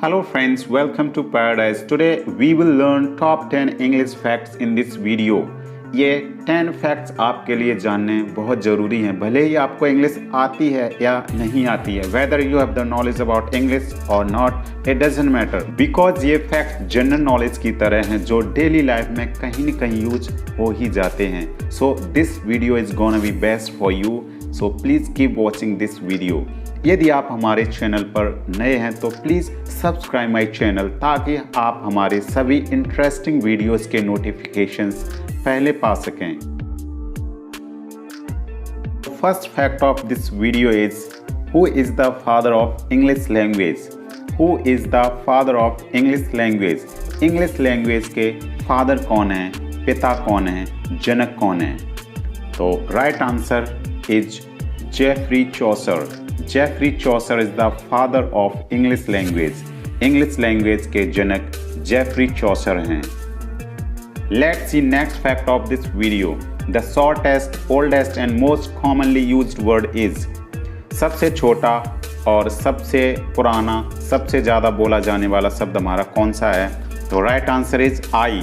Hello friends, welcome to Paradise. Today we will learn top 10 English facts in this video. ये 10 facts आपके लिए जानने बहुत ज़रूरी हैं, भले ही आपको इंग्लिश आती है या नहीं आती है. Whether you have the knowledge about English or not, it doesn't matter. Because ये फैक्ट जनरल नॉलेज की तरह हैं जो डेली लाइफ में कहीं न कहीं यूज हो ही जाते हैं. So this video is gonna be best for you. So please keep watching this video. यदि आप हमारे चैनल पर नए हैं तो प्लीज़ सब्सक्राइब माय चैनल ताकि आप हमारे सभी इंटरेस्टिंग वीडियोस के नोटिफिकेशंस पहले पा सकें. First fact of this video is who is the father of English language. Who is the father of English language. English language के फादर कौन हैं, पिता कौन हैं, जनक कौन हैं? तो right answer is Geoffrey Chaucer. Geoffrey Chaucer is the father of English language. English language के जनक जेफरी चॉसर हैं. Let's see next fact of this video. The shortest, oldest and most commonly used word is. सबसे छोटा और सबसे पुराना, सबसे ज़्यादा बोला जाने वाला शब्द हमारा कौन सा है? तो राइट आंसर इज आई.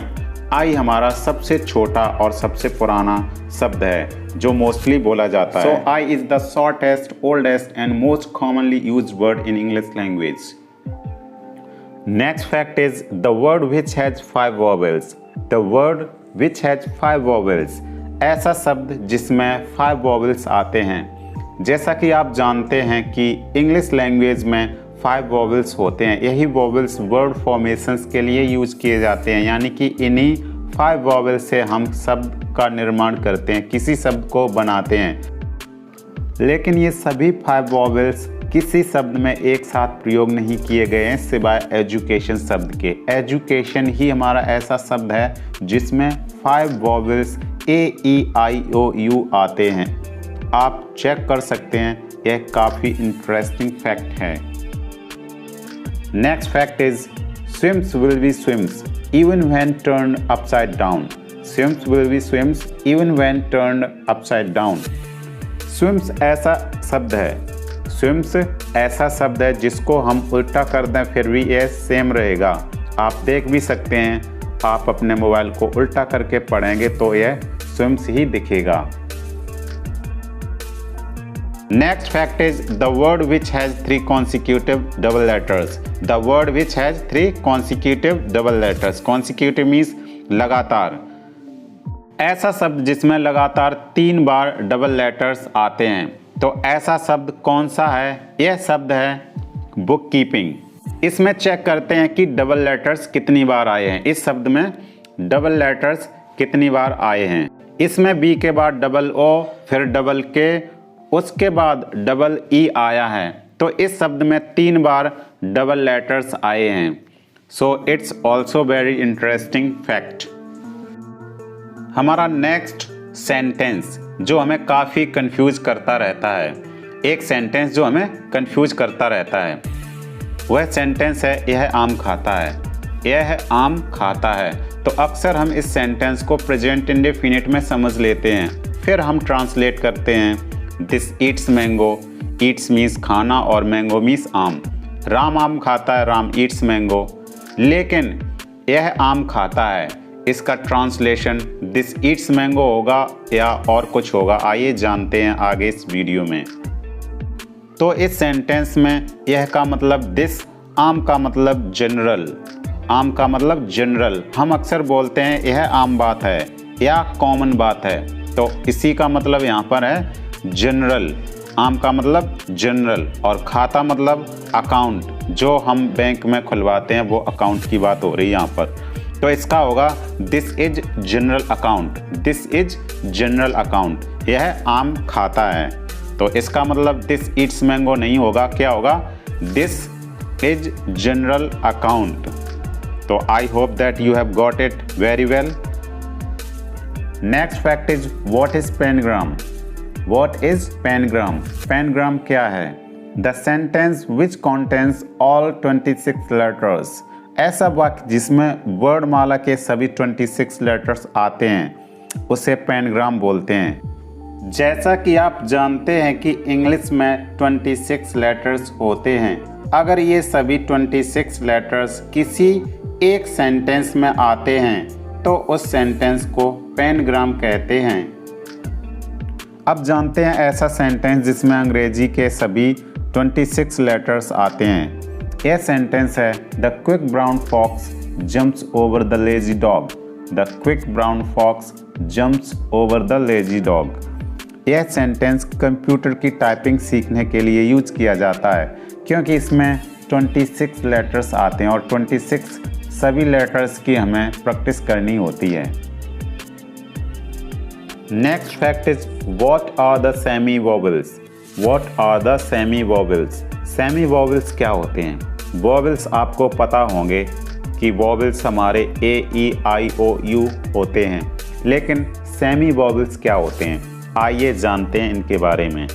आई हमारा सबसे छोटा और सबसे पुराना शब्द है जो मोस्टली बोला जाता है. So I is the shortest, oldest and most commonly used word in English language. Next fact is the word which has 5 vowels. The word which has 5 vowels. ऐसा शब्द जिसमें 5 वॉवेल्स आते हैं. जैसा कि आप जानते हैं कि इंग्लिश लैंग्वेज में 5 वॉवेल्स होते हैं. यही वॉवेल्स वर्ड फॉर्मेशंस के लिए यूज किए जाते हैं, यानी कि इन्हीं 5 वॉवेल से हम शब्द का निर्माण करते हैं, किसी शब्द को बनाते हैं. लेकिन ये सभी 5 वॉवेल्स किसी शब्द में एक साथ प्रयोग नहीं किए गए हैं सिवाय एजुकेशन शब्द के. एजुकेशन ही हमारा ऐसा शब्द है जिसमें 5 वॉवेल्स AEIOU आते हैं. आप चेक कर सकते हैं, यह काफ़ी इंटरेस्टिंग फैक्ट है. Next fact is swims will be swims even when turned upside down. Swims will be swims even when turned upside down. Swims ऐसा शब्द है. Swims ऐसा शब्द है जिसको हम उल्टा कर दें फिर भी यह सेम रहेगा. आप देख भी सकते हैं, आप अपने मोबाइल को उल्टा करके पढ़ेंगे तो यह swims ही दिखेगा. Next fact is the word which has 3 consecutive double letters. The word which has 3 consecutive double letters. Consecutive means लगातार. ऐसा शब्द जिसमें लगातार 3 बार डबल लेटर्स आते हैं. तो ऐसा शब्द कौन सा है? यह शब्द है बुक कीपिंग. इसमें चेक करते हैं कि डबल लेटर्स कितनी बार आए हैं. इस शब्द में डबल लेटर्स कितनी बार आए हैं. इसमें बी के बाद डबल ओ, फिर डबल के, उसके बाद डबल ई आया है. तो इस शब्द में 3 बार डबल लेटर्स आए हैं. So it's also very interesting fact. हमारा नेक्स्ट सेंटेंस जो हमें काफ़ी कंफ्यूज करता रहता है, एक सेंटेंस जो हमें कंफ्यूज करता रहता है, वह सेंटेंस है यह आम खाता है. यह आम खाता है. तो अक्सर हम इस सेंटेंस को प्रेजेंट इंडेफिनिट में समझ लेते हैं, फिर हम ट्रांसलेट करते हैं this Yeats mango. Yeats means खाना और मैंगो मीन्स आम. राम आम खाता है, राम ईट्स मैंगो. लेकिन यह आम खाता है, इसका ट्रांसलेशन दिस ईट्स मैंगो होगा या और कुछ होगा? आइए जानते हैं आगे इस वीडियो में. तो इस सेंटेंस में यह का मतलब दिस, आम का मतलब जनरल. आम का मतलब जनरल. हम अक्सर बोलते हैं यह आम बात है या कॉमन बात है. तो इसी का मतलब यहाँ पर है जनरल. आम का मतलब जनरल और खाता मतलब अकाउंट. जो हम बैंक में खुलवाते हैं वो अकाउंट की बात हो रही है यहाँ पर. तो इसका होगा this is general account. This is general account. यह आम खाता है. तो इसका मतलब दिस ईट्स मैंगो नहीं होगा, क्या होगा? This is general account. तो I hope that you have got it very well. Next fact is what is pangram. What is pangram? Pangram क्या है? The sentence which contains all 26 letters. ऐसा वाक्य जिसमें वर्णमाला के सभी 26 लेटर्स आते हैं उसे पैनग्राम बोलते हैं. जैसा कि आप जानते हैं कि इंग्लिश में 26 लेटर्स होते हैं। अगर ये सभी 26 लेटर्स किसी एक सेंटेंस में आते हैं तो उस सेंटेंस को पैनग्राम कहते हैं। अब जानते हैं ऐसा सेंटेंस जिसमें अंग्रेजी के सभी 26 लेटर्स आते हैं। यह सेंटेंस है the quick brown fox jumps over the lazy dog. The quick brown fox jumps over the lazy dog. यह सेंटेंस कंप्यूटर की टाइपिंग सीखने के लिए यूज किया जाता है क्योंकि इसमें 26 लेटर्स आते हैं और 26 सभी लेटर्स की हमें प्रैक्टिस करनी होती है। Next fact is what are the semi vowels. What are the semi vowels. Semi vowels क्या होते हैं? वोवेल्स आपको पता होंगे कि वोवेल्स हमारे ए ई आई ओ यू होते हैं, लेकिन सेमी वोवेल्स क्या होते हैं? आइए जानते हैं इनके बारे में।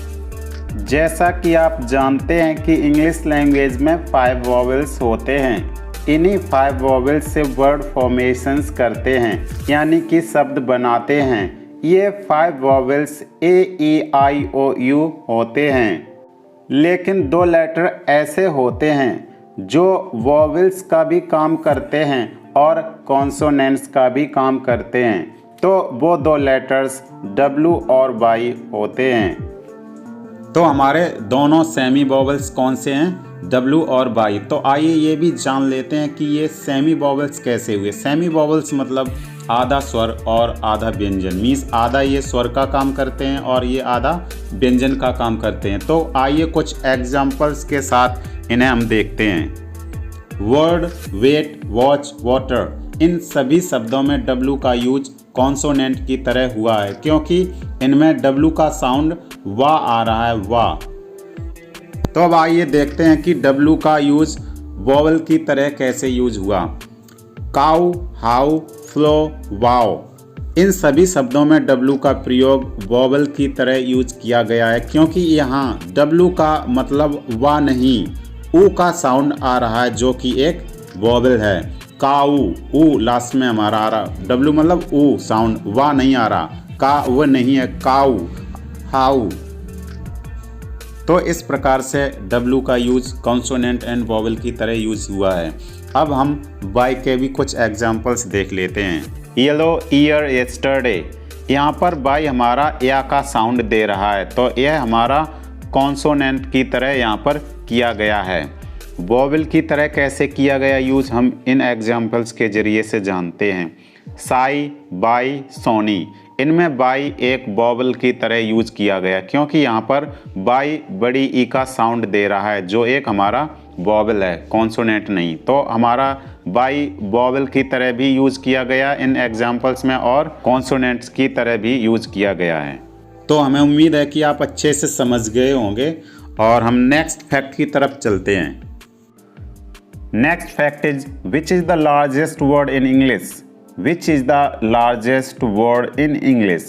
जैसा कि आप जानते हैं कि इंग्लिश लैंग्वेज में 5 वोवेल्स होते हैं। इन्हीं 5 वोवेल्स से वर्ड फॉर्मेशंस करते हैं, यानी कि शब्द बनाते हैं। ये 5 vowels A E I O you होते हैं। लेकिन 2 लेटर ऐसे होते हैं जो वोवेल्स का भी काम करते हैं और कॉन्सोनेंट्स का भी काम करते हैं, तो वो 2 लेटर्स W और Y होते हैं। तो हमारे दोनों सेमी वोवेल्स कौन से हैं? W और Y। तो आइए ये भी जान लेते हैं कि ये सेमी वोवेल्स कैसे हुए। सेमी वोवेल्स मतलब आधा स्वर और आधा व्यंजन, मीन्स आधा ये स्वर का काम करते हैं और ये आधा व्यंजन का काम करते हैं। तो आइए कुछ एग्जाम्पल्स के साथ इन्हें हम देखते हैं। वर्ड, वेट, वॉच, वाटर, इन सभी शब्दों में W का यूज कॉन्सोनेंट की तरह हुआ है क्योंकि इनमें W का साउंड वा आ रहा है, वा। तो अब आइए देखते हैं कि W का यूज वोवेल की तरह कैसे यूज हुआ। काउ, हाउ, फ्लो, वाओ, इन सभी शब्दों में W का प्रयोग वोवेल की तरह यूज किया गया है क्योंकि यहाँ W का मतलब वा नहीं, ऊ का साउंड आ रहा है जो कि एक वोवेल है। काऊ, ऊ लास्ट में हमारा आ रहा, W मतलब ऊ साउंड, वा नहीं आ रहा, का वो नहीं है, काऊ, हाउ। तो इस प्रकार से W का यूज कॉन्सोनेंट एंड वोवेल की तरह यूज हुआ है। अब हम Y के भी कुछ एग्जांपल्स देख लेते हैं। येलो ईयर यस्टरडे, यहाँ पर Y हमारा या का साउंड दे रहा है, तो यह हमारा कॉन्सोनेंट की तरह यहाँ पर किया गया है। वोवेल की तरह कैसे किया गया यूज हम इन एग्जाम्पल्स के जरिए से जानते हैं। साई, बाई, सोनी, इनमें बाई एक वोवेल की तरह यूज किया गया क्योंकि यहाँ पर बाई बड़ी ई का साउंड दे रहा है जो एक हमारा वोवेल है, कॉन्सोनेंट नहीं। तो हमारा बाई वोवेल की तरह भी यूज किया गया इन एग्जाम्पल्स में और कॉन्सोनेंट्स की तरह भी यूज किया गया है। तो हमें उम्मीद है कि आप अच्छे से समझ गए होंगे और हम नेक्स्ट फैक्ट की तरफ चलते हैं। Next fact is which is the largest word in English? Which is the largest word in English?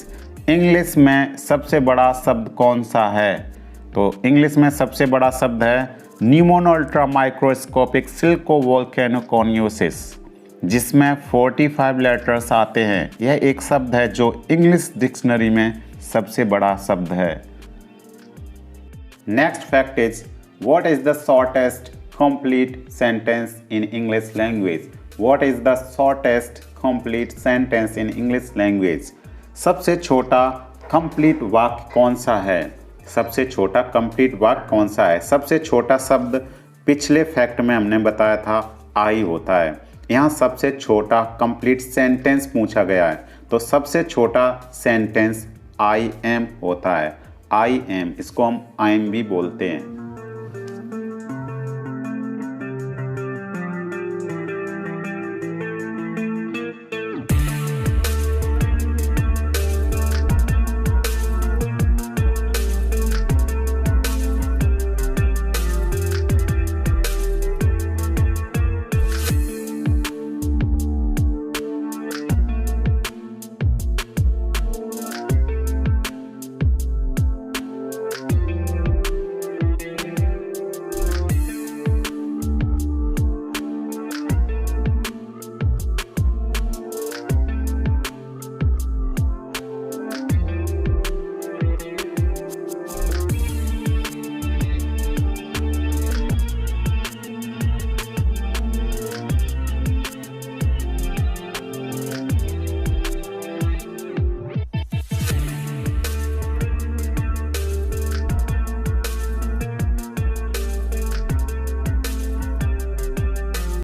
English में सबसे बड़ा शब्द कौन सा है? तो इंग्लिश में सबसे बड़ा शब्द है न्यूमोन अल्ट्रा माइक्रोस्कोपिक सिल्को वोल्केनोकोनियोसिस, जिसमें 45 लेटर्स आते हैं। यह एक शब्द है जो इंग्लिश डिक्शनरी में सबसे बड़ा शब्द है। Next fact is what is the shortest complete sentence in English language? What is the shortest complete sentence in English language? सबसे छोटा complete वाक्य कौन सा है? सबसे छोटा complete वाक्य कौन सा है? सबसे छोटा शब्द पिछले फैक्ट में हमने बताया था आई होता है। यहाँ सबसे छोटा complete sentence पूछा गया है, तो सबसे छोटा सेंटेंस I am होता है। I am, इसको हम I am भी बोलते हैं।